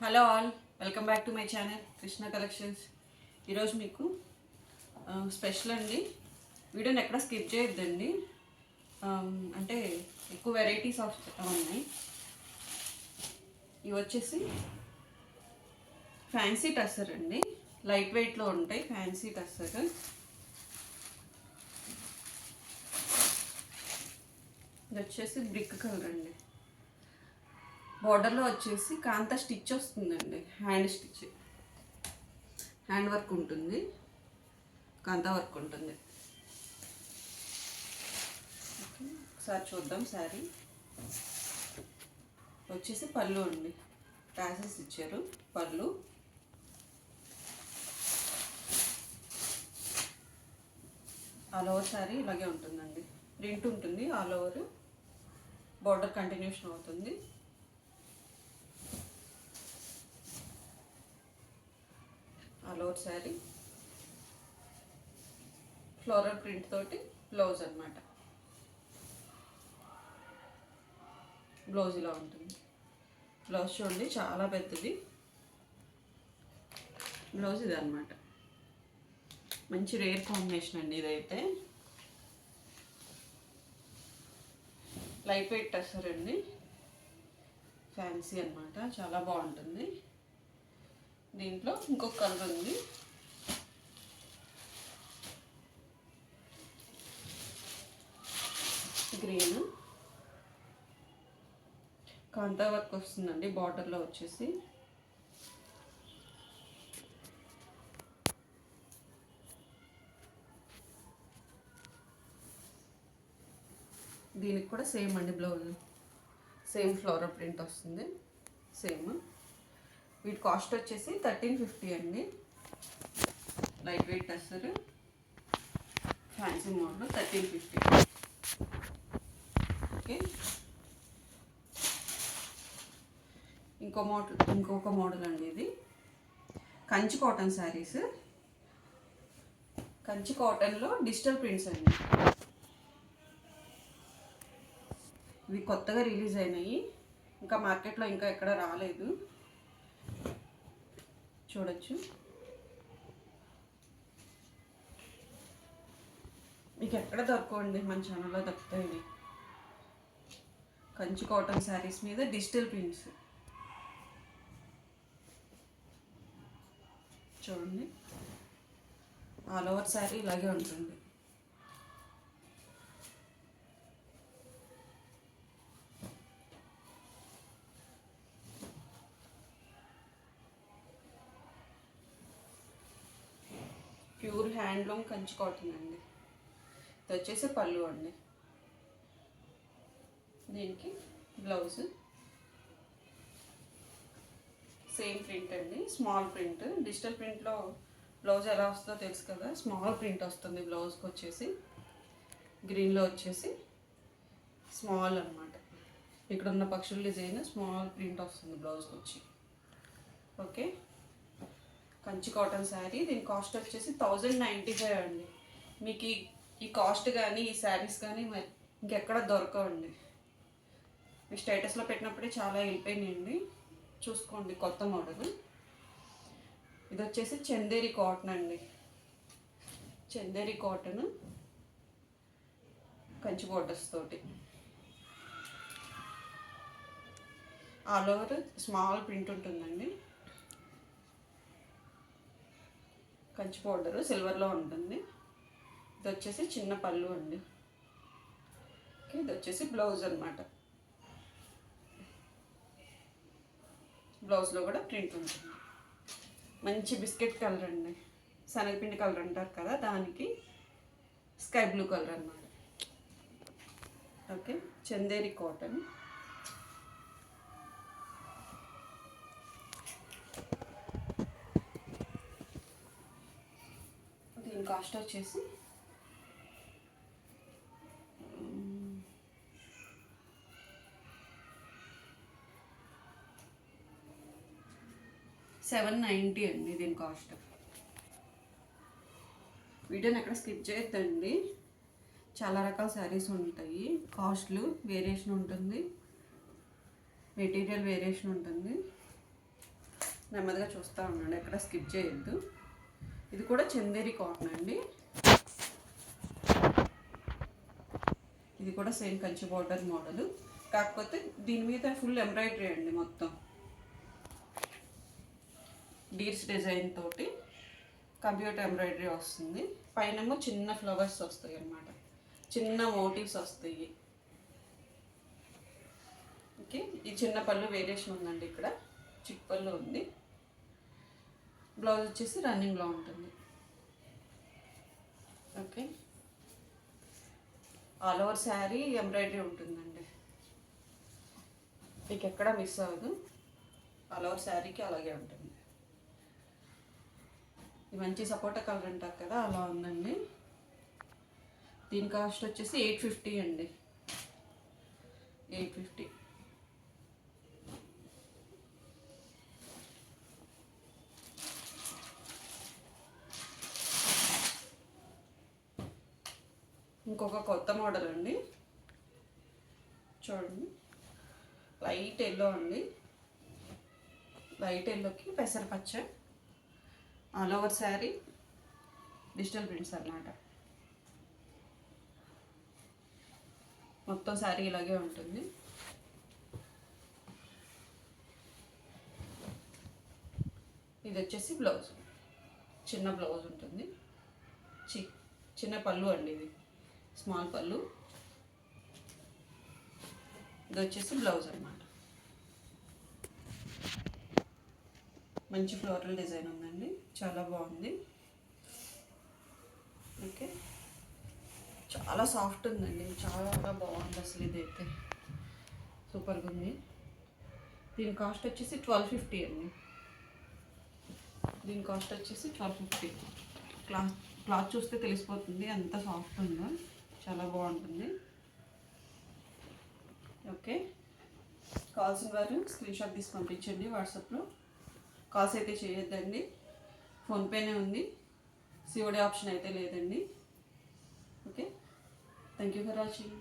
Hello all, welcome back to my channel Krishna collections. ఈరోజు మీకు special అండి. వీడియోని ఎక్కడ స్కిప్ చేయొద్దండి. అంటే ఎక్కువ వెరైటీస్ ఆఫ్ ఉన్నాయి. ఇవి వచ్చేసి ఫ్యాన్సీ టస్సర్ అండి, లైట్ వెయిట్లో ఉంటాయి. ఫ్యాన్సీ టస్సర్ ఇది వచ్చేసి బ్రిక్ కలర్ అండి. బార్డర్లో వచ్చేసి కాంతా స్టిచ్ వస్తుందండి, హ్యాండ్ స్టిచ్, హ్యాండ్ వర్క్ ఉంటుంది, కాంతా వర్క్ ఉంటుంది. ఒకసారి చూద్దాం. శారీ వచ్చేసి పళ్ళు అండి, టాసెస్ ఇచ్చారు. పళ్ళు ఆల్ ఓవర్ శారీ ఇలాగే ఉంటుందండి. ప్రింట్ ఉంటుంది ఆల్ ఓవర్, బార్డర్ కంటిన్యూషన్ అవుతుంది. All over sari floral print తోటి బ్లౌజ్ అనమాట. బ్లౌజ్ ఇలా ఉంటుంది. బ్లౌజ్ చూడండి, చాలా పెద్దది బ్లౌజ్. ఇది అనమాట మంచి రేర్ కాంబినేషన్ అండి. ఇదైతే లైట్ వెయిట్ టస్సర్ అండి, ఫ్యాన్సీ అనమాట, చాలా బాగుంటుంది. దీంట్లో ఇంకొక కలర్ ఉంది, గ్రీన్. కాంతా వర్క్ వస్తుందండి బార్డర్లో వచ్చేసి. దీనికి కూడా సేమ్ అండి, బ్లౌజ్ సేమ్ ఫ్లోరల్ ప్రింట్ వస్తుంది, సేమ్. వీటి కాస్ట్ వచ్చేసి 1350 అండి. Light weight tussar fancy model 1350. Okay, ఇంకొక మోడల్ అండి. ఇది కంచి కాటన్ శారీస్, కంచి కాటన్లో డిజిటల్ ప్రింట్స్ అండి. ఇవి కొత్తగా రిలీజ్ అయినాయి, ఇంకా మార్కెట్లో ఇంకా ఎక్కడ రాలేదు. చూడొచ్చు. మీకు ఎక్కడ దొరకండి, మన ఛానల్లో దొరుకుతాయి. కంచి కాటన్ శారీస్ మీద డిజిటల్ ప్రింట్స్ చూడండి. ఆల్ ఓవర్ శారీ ఇలాగే ఉంటుంది. ప్యూర్ హ్యాండ్లూమ్ కంచి కాటన్ అండి. ఇది వచ్చేసి పళ్ళు అండి. దీనికి బ్లౌజ్ సేమ్ ప్రింట్ అండి, స్మాల్ ప్రింట్. డిజిటల్ ప్రింట్లో బ్లౌజ్ ఎలా వస్తుందో తెలుసు కదా, స్మాల్ ప్రింట్ వస్తుంది బ్లౌజ్కి వచ్చేసి. గ్రీన్లో వచ్చేసి స్మాల్ అనమాట, ఇక్కడ ఉన్న పక్షుల డిజైన్ స్మాల్ ప్రింట్ వస్తుంది బ్లౌజ్కి వచ్చి. Okay, Kanchi cotton sari. దీని కాస్ట్ వచ్చేసి 1095 అండి. మీకు ఈ కాస్ట్ కానీ ఈ శారీస్ కానీ మరి ఇంకెక్కడ దొరకవండి. మీ స్టేటస్లో పెట్టినప్పుడే చాలా వెళ్ళిపోయినాయండి, చూసుకోండి. కొత్త మోడల్. ఇది వచ్చేసి చందేరి కాటన్ అండి, చందేరి కాటన్ కంచి బోర్డర్స్ తోటి. ఆల్ ఓవర్ స్మాల్ ప్రింట్ ఉంటుందండి. కంచి బోర్డర్ సిల్వర్లో ఉంటుంది. ఇది వచ్చేసి చిన్న పళ్ళు అండి. ఓకే, ఇది వచ్చేసి బ్లౌజ్ అనమాట. బ్లౌజ్లో కూడా ప్రింట్ ఉంటుంది. మంచి బిస్కెట్ కలర్ అండి, శనగపిండి కలర్ అంటారు కదా, దానికి స్కై బ్లూ కలర్ అన్నమాట. Okay, Chanderi cotton. దీని కాస్ట్ వచ్చేసి 790 అండి దీని కాస్ట్. వీడియోని ఎక్కడ స్కిప్ చేయొద్దండి, చాలా రకాల శారీస్ ఉంటాయి. కాస్ట్లు వేరియేషన్ ఉంటుంది, మెటీరియల్ వేరియేషన్ ఉంటుంది. నెమ్మదిగా చూస్తూ ఉండండి, ఎక్కడ స్కిప్ చేయొద్దు. ఇది కూడా చందేరి కాటన్ అండి. ఇది కూడా సేమ్ కంచి బార్డర్ మోడల్, కాకపోతే దీని మీద ఫుల్ ఎంబ్రాయిడరీ అండి. మొత్తం డీర్స్ డిజైన్ తోటి కంప్యూటర్ ఎంబ్రాయిడరీ వస్తుంది. పైనేమో చిన్న ఫ్లవర్స్ వస్తాయి అన్నమాట, చిన్న మోటివ్స్ వస్తాయి. ఓకే, ఈ చిన్న పళ్ళు వేరియేషన్ ఉందండి. ఇక్కడ చిక్ పళ్ళు ఉంది. బ్లౌజ్ వచ్చేసి రన్నింగ్లో ఉంటుంది. Okay, all over sari embroidery ఉంటుందండి, మీకు ఎక్కడ మిస్ అవ్వదు. ఆల్ ఓవర్ శారీకి అలాగే ఉంటుంది. ఇది మంచి సపోటా కలర్ అంటారు కదా, అలా ఉందండి. దీని కాస్ట్ వచ్చేసి 850 అండి. 850. ఇంకొక కొత్త మోడల్ అండి, చూడండి. లైట్ ఎల్లో అండి, లైట్ ఎల్లోకి పెసరపచ్చ, all over sari digital prints అన్నమాట. మొత్తం శారీ ఇలాగే ఉంటుంది. ఇది వచ్చేసి బ్లౌజ్, చిన్న బ్లౌజ్ ఉంటుంది. చిన్న పళ్ళు అండి, ఇది స్మాల్ పళ్ళు. ఇది వచ్చేసి బ్లౌజ్ అన్నమాట. మంచి ఫ్లోరల్ డిజైన్ ఉందండి, చాలా బాగుంది. ఓకే, చాలా సాఫ్ట్ ఉందండి, చాలా బాగుంది అసలు. ఇదైతే సూపర్గా ఉంది. దీని కాస్ట్ వచ్చేసి 1250 అండి. దీని కాస్ట్ వచ్చేసి 1250. క్లాత్ చూస్తే తెలిసిపోతుంది ఎంత సాఫ్ట్ ఉందో, చాలా బాగుంటుంది. ఓకే, కావాల్సిన వారు స్క్రీన్ షాట్ తీసి పంపించండి వాట్సాప్లో. కాల్స్ అయితే చేయొద్దండి, ఫోన్పేనే ఉంది, సిఓడి ఆప్షన్ అయితే లేదండి. Okay, thank you for watching.